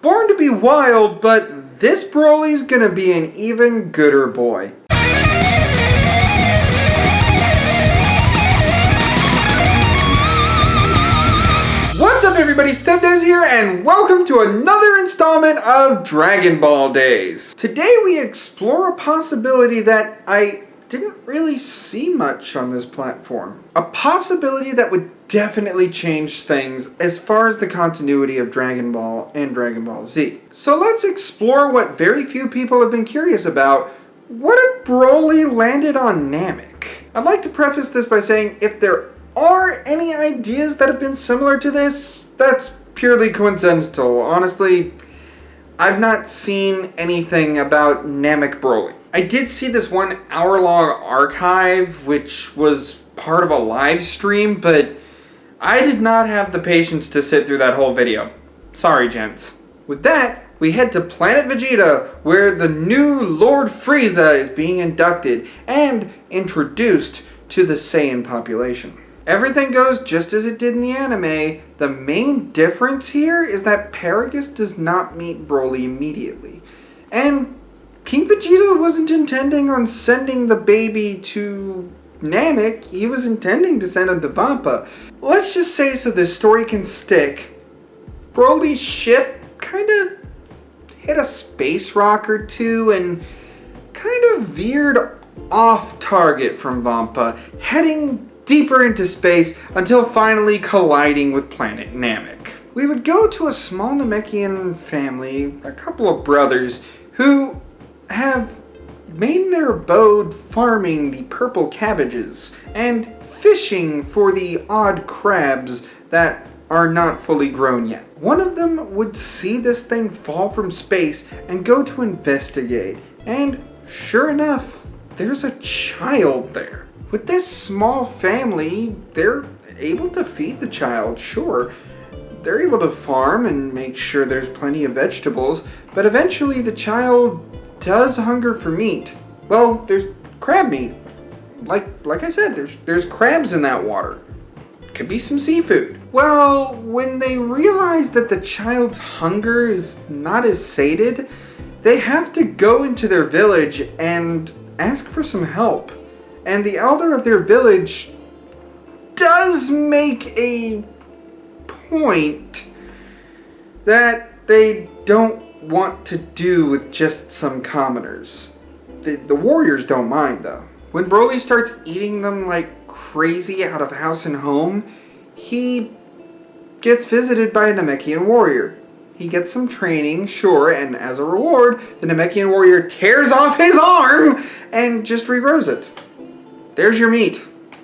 Born to be wild, but this Broly's gonna be an even gooder boy. What's up everybody, StevDeS here, and welcome to another installment of Dragon Ball Days. Today we explore a possibility that I didn't really see much on this platform. A possibility that would definitely change things as far as the continuity of Dragon Ball and Dragon Ball Z. So let's explore what very few people have been curious about. What if Broly landed on Namek? I'd like to preface this by saying if there are any ideas that have been similar to this, that's purely coincidental. Honestly, I've not seen anything about Namek Broly. I did see this 1 hour-long archive, which was part of a live stream, but I did not have the patience to sit through that whole video. Sorry, gents. With that, we head to Planet Vegeta, where the new Lord Frieza is being inducted and introduced to the Saiyan population. Everything goes just as it did in the anime. The main difference here is that Paragus does not meet Broly immediately. And King Vegeta wasn't intending on sending the baby to Namek. He was intending to send him to Vampa. Let's just say, so this story can stick, Broly's ship kind of hit a space rock or two and kind of veered off target from Vampa, heading deeper into space until finally colliding with planet Namek. We would go to a small Namekian family, a couple of brothers, who have made their abode farming the purple cabbages and fishing for the odd crabs that are not fully grown yet. One of them would see this thing fall from space and go to investigate, and sure enough, there's a child there. With this small family, they're able to feed the child, sure. They're able to farm and make sure there's plenty of vegetables, but eventually the child does hunger for meat. Well, there's crab meat. Like I said, there's crabs in that water. Could be some seafood. Well, when they realize that the child's hunger is not as sated, they have to go into their village and ask for some help. And the elder of their village does make a point that they don't want to do with just some commoners. The warriors don't mind though. When Broly starts eating them like crazy out of house and home, he gets visited by a Namekian warrior. He gets some training, sure, and as a reward, the Namekian warrior tears off his arm and just regrows it. There's your meat.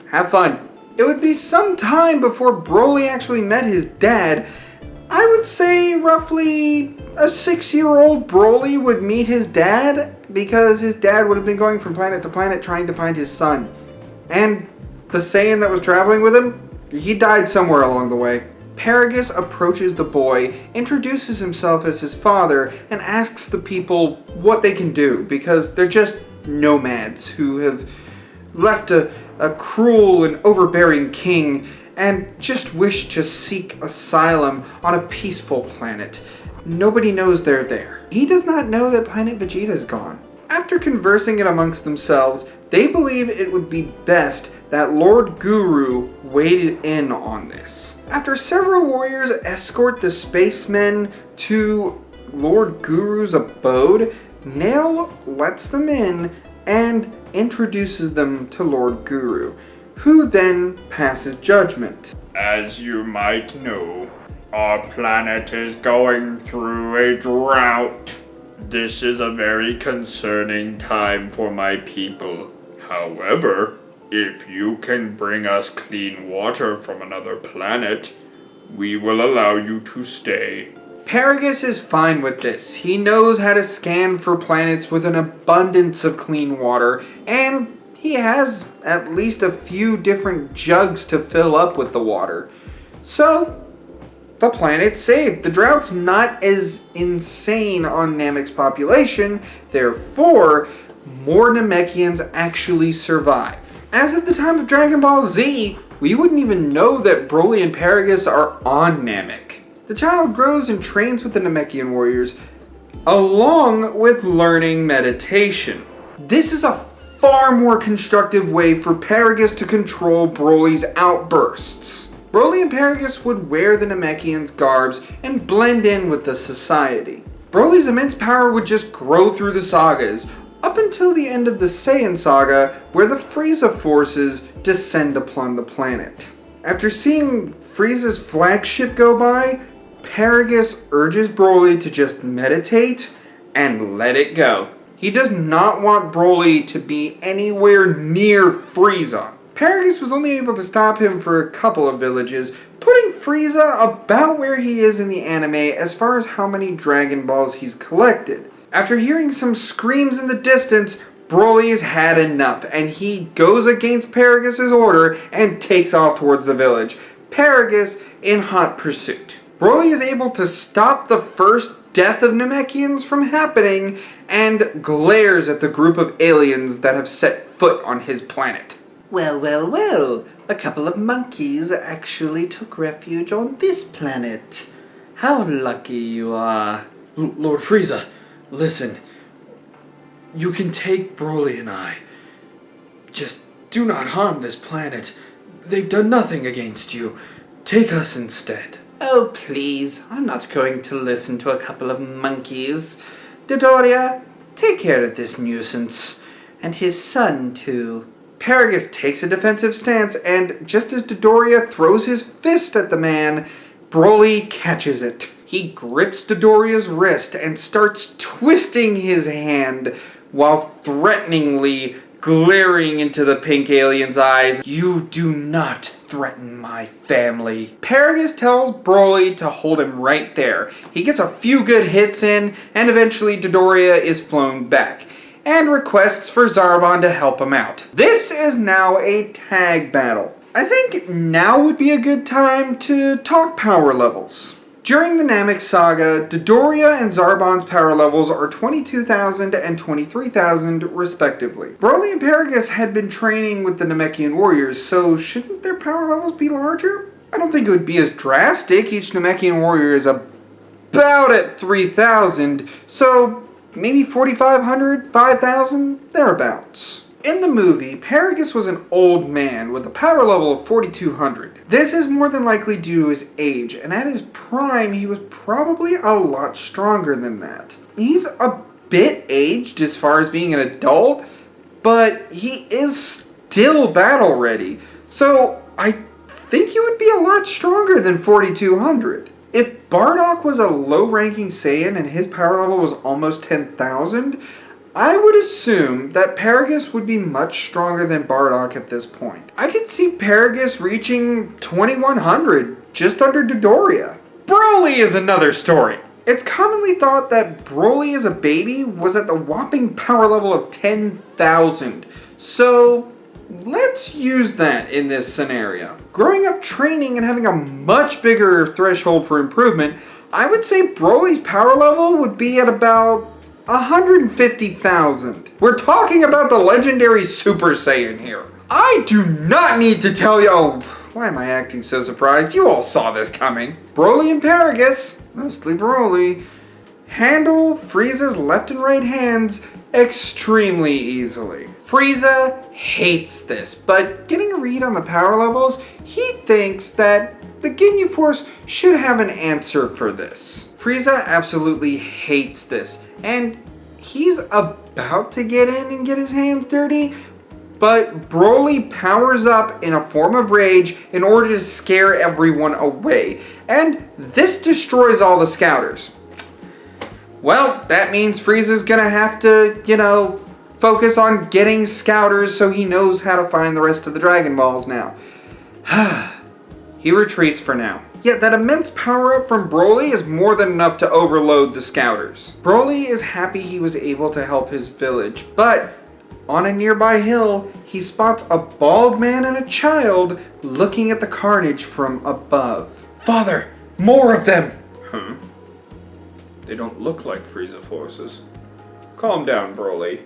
Have fun. It would be some time before Broly actually met his dad. I would say roughly a 6-year-old Broly would meet his dad because his dad would have been going from planet to planet trying to find his son. And the Saiyan that was traveling with him, he died somewhere along the way. Paragus approaches the boy, introduces himself as his father, and asks the people what they can do because they're just nomads who have left a cruel and overbearing king and just wish to seek asylum on a peaceful planet. Nobody knows they're there. He does not know that Planet Vegeta's gone. After conversing it amongst themselves, they believe it would be best that Lord Guru weighed in on this. After several warriors escort the spacemen to Lord Guru's abode, Nail lets them in and introduces them to Lord Guru, who then passes judgment. As you might know, our planet is going through a drought. This is a very concerning time for my people. However, if you can bring us clean water from another planet, we will allow you to stay. Paragus is fine with this. He knows how to scan for planets with an abundance of clean water, and he has at least a few different jugs to fill up with the water. So, the planet's saved. The drought's not as insane on Namek's population, therefore, more Namekians actually survive. As of the time of Dragon Ball Z, we wouldn't even know that Broly and Paragus are on Namek. The child grows and trains with the Namekian Warriors, along with learning meditation. This is a far more constructive way for Paragus to control Broly's outbursts. Broly and Paragus would wear the Namekian's garbs and blend in with the society. Broly's immense power would just grow through the sagas, up until the end of the Saiyan saga, where the Frieza forces descend upon the planet. After seeing Frieza's flagship go by, Paragus urges Broly to just meditate and let it go. He does not want Broly to be anywhere near Frieza. Paragus was only able to stop him for a couple of villages, putting Frieza about where he is in the anime as far as how many Dragon Balls he's collected. After hearing some screams in the distance, Broly has had enough, and he goes against Paragus' order and takes off towards the village, Paragus in hot pursuit. Broly is able to stop the first death of Namekians from happening and glares at the group of aliens that have set foot on his planet. Well, well, well, a couple of monkeys actually took refuge on this planet. How lucky you are. Lord Frieza, listen. You can take Broly and I. Just do not harm this planet. They've done nothing against you. Take us instead. Oh, please, I'm not going to listen to a couple of monkeys. Dodoria, take care of this nuisance. And his son, too. Paragus takes a defensive stance, and just as Dodoria throws his fist at the man, Broly catches it. He grips Dodoria's wrist and starts twisting his hand while threateningly glaring into the pink alien's eyes. You do not threaten my family. Paragus tells Broly to hold him right there. He gets a few good hits in, and eventually Dodoria is flown back, and requests for Zarbon to help him out. This is now a tag battle. I think now would be a good time to talk power levels. During the Namek saga, Dodoria and Zarbon's power levels are 22,000 and 23,000 respectively. Broly and Paragus had been training with the Namekian Warriors, so shouldn't their power levels be larger? I don't think it would be as drastic. Each Namekian Warrior is about at 3,000, so maybe 4,500, 5,000, thereabouts. In the movie, Paragus was an old man with a power level of 4,200. This is more than likely due to his age, and at his prime, he was probably a lot stronger than that. He's a bit aged as far as being an adult, but he is still battle ready, so I think he would be a lot stronger than 4,200. If Bardock was a low-ranking Saiyan and his power level was almost 10,000, I would assume that Paragus would be much stronger than Bardock at this point. I could see Paragus reaching 2,100, just under Dodoria. Broly is another story. It's commonly thought that Broly as a baby was at the whopping power level of 10,000. So let's use that in this scenario. Growing up training and having a much bigger threshold for improvement, I would say Broly's power level would be at about 150,000. We're talking about the legendary Super Saiyan here. I do not need to tell you. Oh, why am I acting so surprised? You all saw this coming. Broly and Paragus, mostly Broly, handle Frieza's left and right hands extremely easily. Frieza hates this, but getting a read on the power levels, he thinks that the Ginyu Force should have an answer for this. Frieza absolutely hates this, and he's about to get in and get his hands dirty, but Broly powers up in a form of rage in order to scare everyone away, and this destroys all the scouters. Well, that means Frieza's gonna have to, focus on getting scouters so he knows how to find the rest of the Dragon Balls now. He retreats for now. Yet that immense power-up from Broly is more than enough to overload the scouters. Broly is happy he was able to help his village, but on a nearby hill, he spots a bald man and a child looking at the carnage from above. Father, more of them! Huh? They don't look like Frieza forces. Calm down, Broly.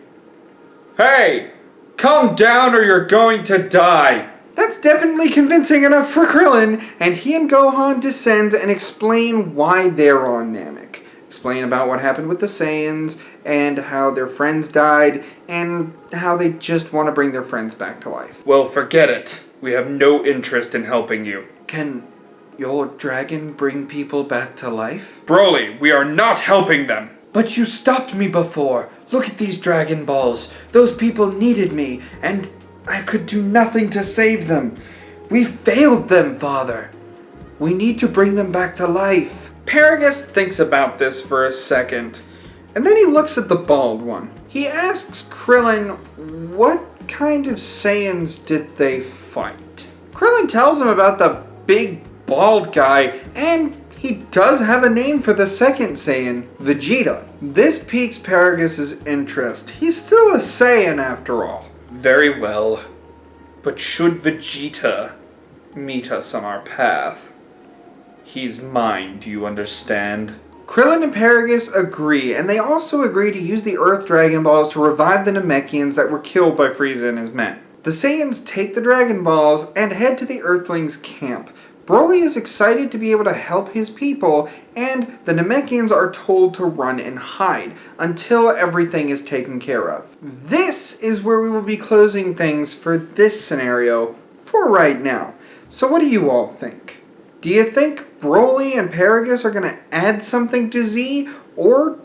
Hey! Calm down or you're going to die! That's definitely convincing enough for Krillin, and he and Gohan descend and explain why they're on Namek. Explain about what happened with the Saiyans, and how their friends died, and how they just want to bring their friends back to life. Well, forget it. We have no interest in helping you. Can your dragon bring people back to life? Broly, we are not helping them. But you stopped me before. Look at these Dragon Balls. Those people needed me, and I could do nothing to save them. We failed them, Father. We need to bring them back to life. Paragus thinks about this for a second, and then he looks at the bald one. He asks Krillin, what kind of Saiyans did they fight? Krillin tells him about the big bald guy, and he does have a name for the second Saiyan, Vegeta. This piques Paragus' interest. He's still a Saiyan after all. Very well. But should Vegeta meet us on our path, he's mine, do you understand? Krillin and Paragus agree, and they also agree to use the Earth Dragon Balls to revive the Namekians that were killed by Frieza and his men. The Saiyans take the Dragon Balls and head to the Earthlings' camp. Broly is excited to be able to help his people, and the Namekians are told to run and hide until everything is taken care of. This is where we will be closing things for this scenario for right now. So what do you all think? Do you think Broly and Paragus are going to add something to Z, or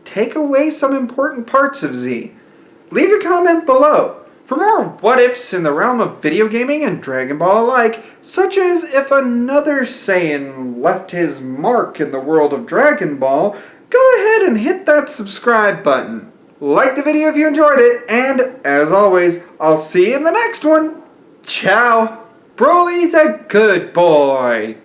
take away some important parts of Z? Leave your comment below. For more what-ifs in the realm of video gaming and Dragon Ball alike, such as if another Saiyan left his mark in the world of Dragon Ball, go ahead and hit that subscribe button. Like the video if you enjoyed it, and as always, I'll see you in the next one. Ciao! Broly's a good boy.